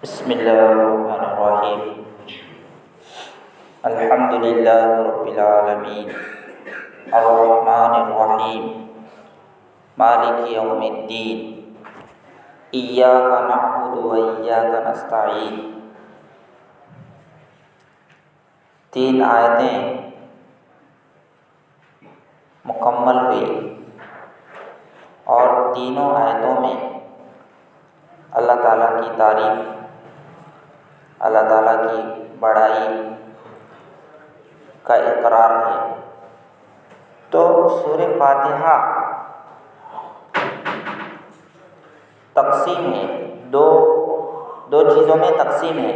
بسم الله الرحمن الرحيم. الحمد لله رب العالمين الرحمن الرحيم مالك يوم الدين إياك نعبد وإياك نستعين. 3 آیتیں مکمل ہوئی اور تینوں آیتوں میں اللہ تعالیٰ کی تعریف، اللہ تعالیٰ کی بڑائی کا اقرار ہے. تو سورہ فاتحہ تقسیم ہے، دو چیزوں میں تقسیم ہے.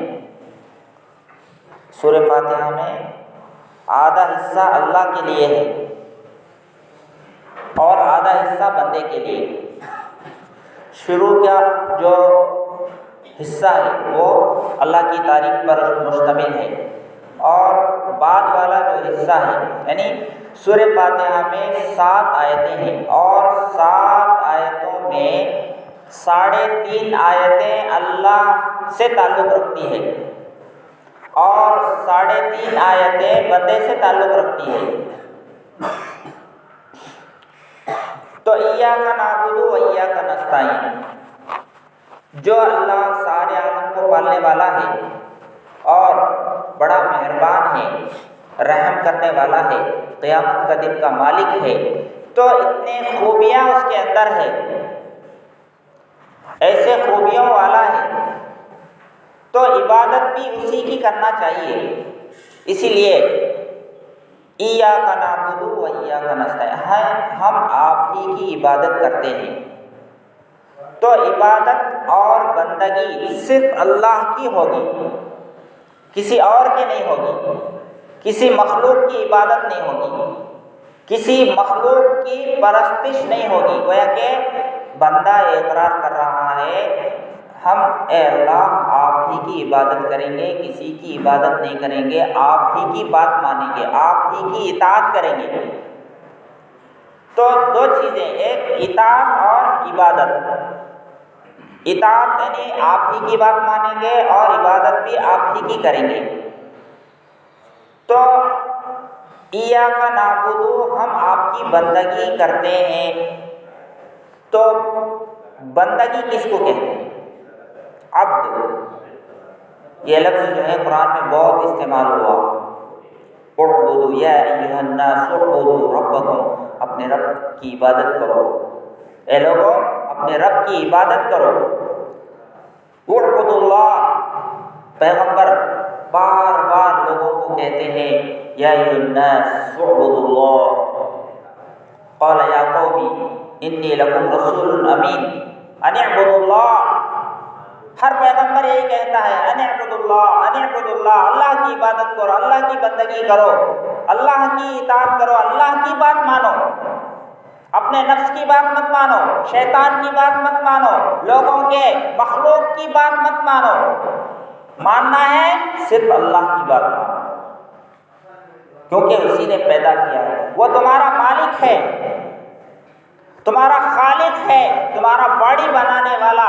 سورہ فاتحہ میں آدھا حصہ اللہ کے لیے ہے اور آدھا حصہ بندے کے لیے. شروع کا جو حصہ ہے وہ اللہ کی تعریف پر مشتمل ہے اور بعد والا جو حصہ ہے یعنی سورہ فاتحہ میں 7 آیتیں ہیں اور 7 آیتوں میں 3.5 آیتیں اللہ سے تعلق رکھتی ہے اور 3.5 آیتیں بندے سے تعلق رکھتی ہے. تو ایاک نعبد و ایاک نستعین، جو اللہ سارے عالم کو پالنے والا ہے اور بڑا مہربان ہے، رحم کرنے والا ہے، قیامت کا دن کا مالک ہے، تو اتنے خوبیاں اس کے اندر ہے، ایسے خوبیوں والا ہے، تو عبادت بھی اسی کی کرنا چاہیے. اسی لیے ایاک نعبد و ایاک نستعین، ہم آپ ہی کی عبادت کرتے ہیں. تو عبادت اور بندگی صرف اللہ کی ہوگی، کسی اور کی نہیں ہوگی، کسی مخلوق کی عبادت نہیں ہوگی، کسی مخلوق کی پرستش نہیں ہوگی. گویا کہ بندہ اقرار کر رہا ہے ہم اے اللہ آپ ہی کی عبادت کریں گے، کسی کی عبادت نہیں کریں گے، آپ ہی کی بات مانیں گے، آپ ہی کی اطاعت کریں گے. تو 2 چیزیں، ایک اطاعت اور عبادت. اطاعت یعنی آپ ہی کی بات مانیں گے اور عبادت بھی آپ ہی کی کریں گے. تو ایاک نعبد، ہم آپ کی بندگی کرتے ہیں. تو بندگی کس کو کہتے ہیں؟ عبد. یہ لفظ جو ہے قرآن میں بہت استعمال ہوا. اعبدوا یا ایھا الناس اعبدوا ربکم، اپنے رب کی عبادت کرو. اے لوگوں اپنے رب کی عبادت کرو. اعبدوا اللہ، پیغمبر بار بار لوگوں کو کہتے ہیں یا ایھا الناس اعبدوا اللہ. قال یا قوم انی لکم رسول امین ان اعبدوا اللہ. ہر پیغمبر یہی کہتا ہے ان اعبدوا اللہ، ان اعبدوا اللہ، اللہ کی عبادت کرو، اللہ کی بندگی کرو، اللہ کی اطاعت کرو، اللہ کی بات مانو، اپنے نفس کی بات مت مانو، شیطان کی بات مت مانو، لوگوں کے مخلوق کی بات مت مانو. ماننا ہے صرف اللہ کی بات مانو، کیونکہ اسی نے پیدا کیا ہے. وہ تمہارا مالک ہے، تمہارا خالق ہے، تمہارا باڑی بنانے والا،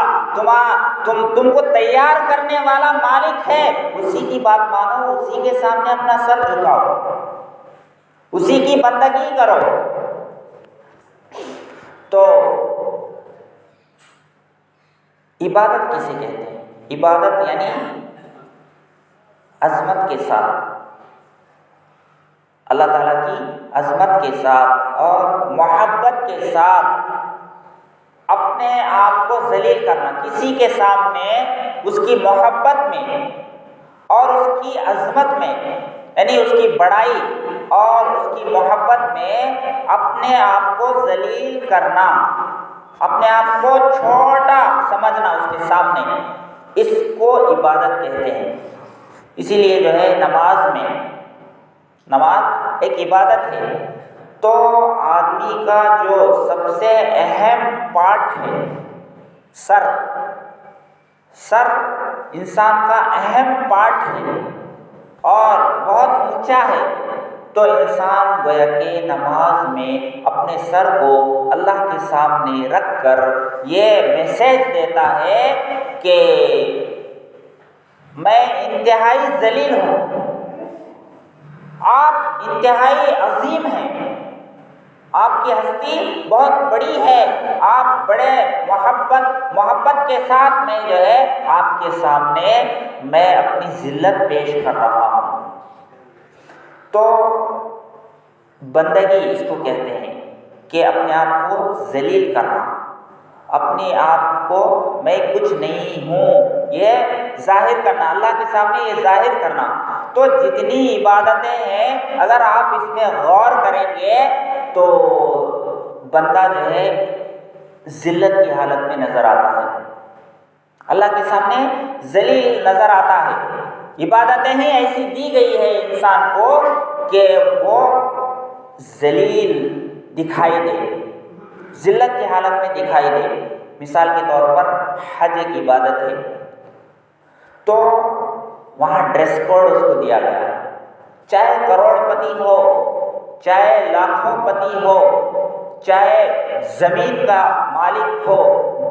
تم کو تیار کرنے والا مالک ہے. اسی کی بات مانو، اسی کے سامنے اپنا سر جھکاؤ، اسی کی بندگی کرو. تو عبادت کسے کہتے ہیں؟ عبادت یعنی عظمت کے ساتھ، اللہ تعالیٰ کی عظمت کے ساتھ اور محبت کے ساتھ اپنے آپ کو ذلیل کرنا، کسی کے سامنے اس کی محبت میں اور اس کی عظمت میں یعنی اس کی بڑائی اور اس کی محبت میں اپنے آپ کو ذلیل کرنا، اپنے آپ کو چھوٹا سمجھنا اس کے سامنے، اس کو عبادت کہتے ہیں. اسی لیے جو ہے نماز ایک عبادت ہے. تو آدمی کا جو سب سے اہم پارٹ ہے سر انسان کا اہم پارٹ ہے اور بہت اونچا ہے. تو انسان گویا کہ نماز میں اپنے سر کو اللہ کے سامنے رکھ کر یہ میسج دیتا ہے کہ میں انتہائی ذلیل ہوں، آپ انتہائی عظیم ہیں، آپ کی ہستی بہت بڑی ہے، آپ بڑے محبت کے ساتھ میں جو ہے آپ کے سامنے میں اپنی ذلت پیش کر رہا ہوں۔ تو بندگی اس کو کہتے ہیں کہ اپنے آپ کو ذلیل کرنا، اپنے آپ کو میں کچھ نہیں ہوں یہ ظاہر کرنا، اللہ کے سامنے یہ ظاہر کرنا۔ تو جتنی عبادتیں ہیں اگر آپ اس میں غور کریں گے تو بندہ جو ہے ذلت کی حالت میں نظر آتا ہے، اللہ کے سامنے ذلیل نظر آتا ہے۔ عبادتیں ہی ایسی دی گئی ہے انسان کو کہ وہ ذلیل دکھائی دے، ذلت کی حالت میں دکھائی دے۔ مثال کے طور پر حج ایک عبادت ہے، تو وہاں ڈریس کوڈ اس کو دیا گیا، چاہے کروڑ پتی ہو، چاہے لاکھوں پتی ہو، چاہے زمین کا مالک ہو،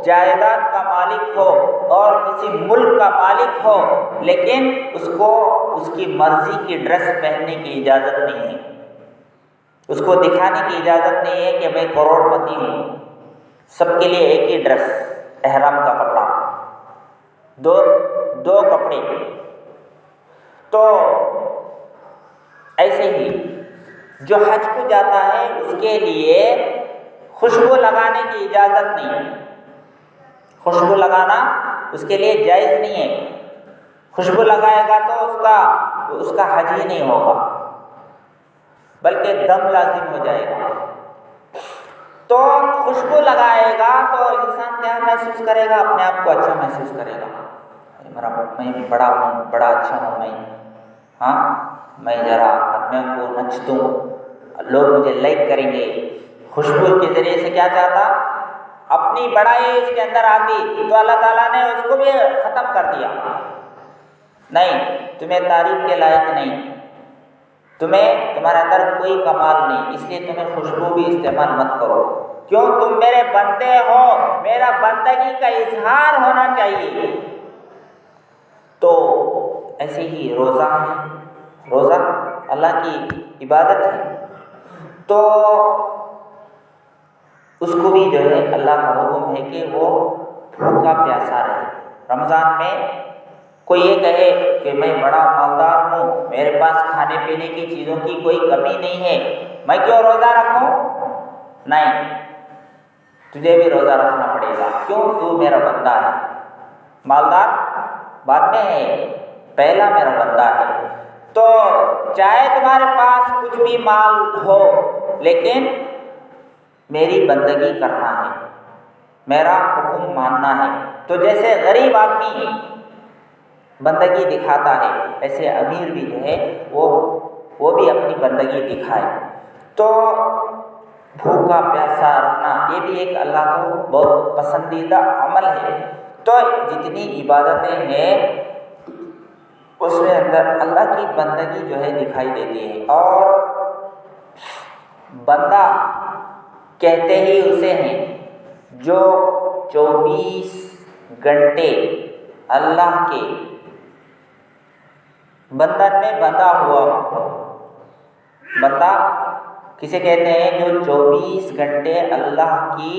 جائیداد کا مالک ہو اور کسی ملک کا مالک ہو، لیکن اس کو اس کی مرضی کی ڈریس پہننے کی اجازت نہیں ہے، اس کو دکھانے کی اجازت نہیں ہے کہ میں کروڑ پتی ہوں۔ سب کے لیے ایک ہی ڈریس، احرام کا کپڑا، دو کپڑے۔ تو ایسے ہی جو حج کو جاتا ہے اس کے لیے خوشبو لگانے کی اجازت نہیں، خوشبو لگانا اس کے لیے جائز نہیں ہے، خوشبو لگائے گا تو اس کا حج ہی نہیں ہوگا بلکہ دم لازم ہو جائے گا۔ تو خوشبو لگائے گا تو انسان کیا محسوس کرے گا؟ اپنے آپ کو اچھا محسوس کرے گا، میں بڑا ہوں، بڑا اچھا ہوں، میں ذرا اپنے کو نچ دوں، لوگ مجھے لائک کریں گے۔ خوشبو کے ذریعے سے کیا چاہتا؟ اپنی بڑائی اس کے اندر آتی تو اللہ تعالیٰ نے اس کو بھی ختم کر دیا، نہیں تمہیں تعریف کے لائق نہیں، تمہارے اندر کوئی کمال نہیں، اس لیے تمہیں خوشبو بھی استعمال مت کرو، کیوں تم میرے بندے ہو، میرا بندگی کا اظہار ہونا چاہیے۔ تو ایسے ہی روزہ ہے، روزہ اللہ کی عبادت ہے، تو اس کو بھی جو ہے اللہ کا حکم ہے کہ وہ بھوکا پیاسا رہے۔ رمضان میں کوئی یہ کہے کہ میں بڑا مالدار ہوں، میرے پاس کھانے پینے کی چیزوں کی کوئی کمی نہیں ہے، میں کیوں روزہ رکھوں؟ نہیں، تجھے بھی روزہ رکھنا پڑے گا، کیوں؟ تو میرا بندہ ہے، مالدار بعد میں ہے، پہلا میرا بندہ ہے۔ تو چاہے تمہارے پاس کچھ بھی مال ہو لیکن میری بندگی کرنا ہے، میرا حکم ماننا ہے۔ تو جیسے غریب آدمی بندگی دکھاتا ہے ایسے امیر بھی جو ہے وہ بھی اپنی بندگی دکھائے۔ تو بھوکا پیاسا رکھنا یہ بھی ایک اللہ کو بہت پسندیدہ عمل ہے۔ تو جتنی عبادتیں ہیں اس میں اندر اللہ کی بندگی جو ہے دکھائی دیتی ہے، اور بندہ کہتے ہی اسے ہیں جو 24 گھنٹے اللہ کے بندن میں بندھا ہوا ہو۔ بندہ کسے کہتے ہیں؟ جو 24 گھنٹے اللہ کی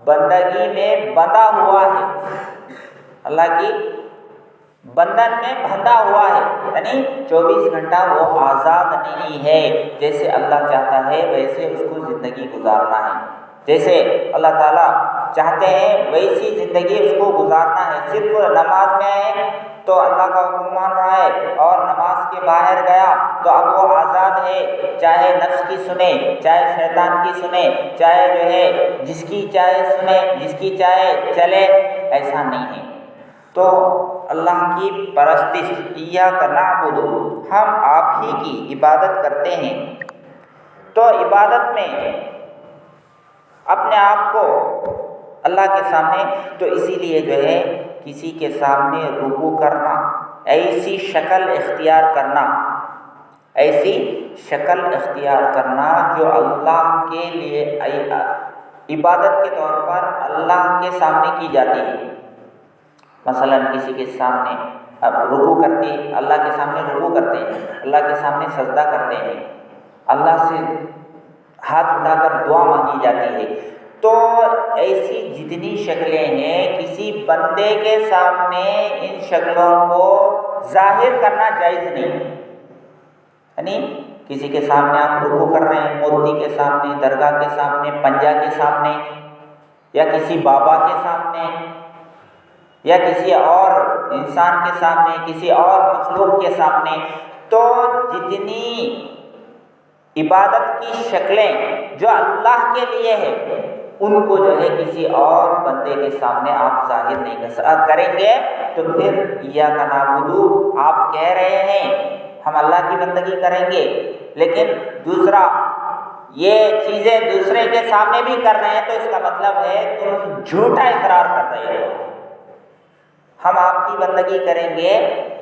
بندگی میں بندھا ہوا ہے، اللہ کی بندن میں بندھا ہوا ہے، یعنی 24 گھنٹہ وہ آزاد نہیں ہے، جیسے اللہ چاہتا ہے ویسے اس کو زندگی گزارنا ہے، جیسے اللہ تعالیٰ چاہتے ہیں ویسی زندگی اس کو گزارنا ہے۔ صرف نماز میں ہے تو اللہ کا حکم مان رہا ہے، اور نماز کے باہر گیا تو اب وہ آزاد ہے، چاہے نفس کی سنے، چاہے شیطان کی سنے، چاہے جو ہے جس کی چاہے سنے، جس کی چاہے چلے، ایسا نہیں ہے۔ تو اللہ کی پرستش، ایاک نعبد، ہم آپ ہی کی عبادت کرتے ہیں۔ تو عبادت میں اپنے آپ کو اللہ کے سامنے، تو اسی لیے جو ہے کسی کے سامنے رکوع کرنا، ایسی شکل اختیار کرنا، ایسی شکل اختیار کرنا جو اللہ کے لیے عبادت کے طور پر اللہ کے سامنے کی جاتی ہے، مثلا کسی کے سامنے اب رکوع کرتے اللہ کے سامنے رکوع کرتے ہیں، اللہ کے سامنے سجدہ کرتے ہیں، اللہ سے ہاتھ اٹھا کر دعا مانگی جاتی ہے، تو ایسی جتنی شکلیں ہیں کسی بندے کے سامنے ان شکلوں کو ظاہر کرنا جائز نہیں. یعنی کسی کے سامنے آپ رکوع کر رہے ہیں، مورتی کے سامنے، درگاہ کے سامنے، پنجا کے سامنے، یا کسی بابا کے سامنے، یا کسی اور انسان کے سامنے، کسی اور مخلوق کے سامنے، تو جتنی عبادت کی شکلیں جو اللہ کے لیے ہے ان کو جو ہے کسی اور بندے کے سامنے آپ ظاہر نہیں کریں گے، تو پھر ایاک نعبد آپ کہہ رہے ہیں ہم اللہ کی بندگی کریں گے، لیکن دوسرا یہ چیزیں دوسرے کے سامنے بھی کر رہے ہیں، تو اس کا مطلب ہے تم جھوٹا اقرار کر رہے ہو. ہم آپ کی بندگی کریں گے،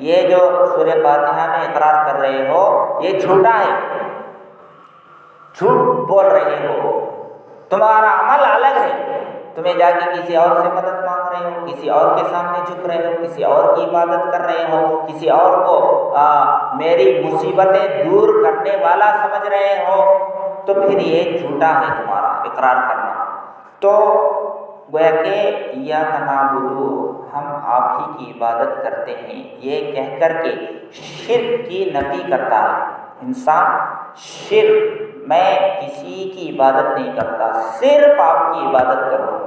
یہ جو سورہ فاتحہ میں اقرار کر رہے ہو یہ جھوٹا ہے، جھوٹ بول رہے ہو، تمہارا عمل الگ ہے، تمہیں جا کے کسی اور سے مدد مانگ رہے ہو، کسی اور کے سامنے جھک رہے ہو، کسی اور کی عبادت کر رہے ہو، کسی اور کو میری مصیبتیں دور کرنے والا سمجھ رہے ہو، تو پھر یہ جھوٹا ہے تمہارا اقرار کرنا. تو گویا کہ ایاک نعبد ہم آپ ہی کی عبادت کرتے ہیں یہ کہہ کر کے شرک کی نفی کرتا ہے انسان. شرک میں کسی کی عبادت نہیں کرتا، صرف آپ کی عبادت کروں.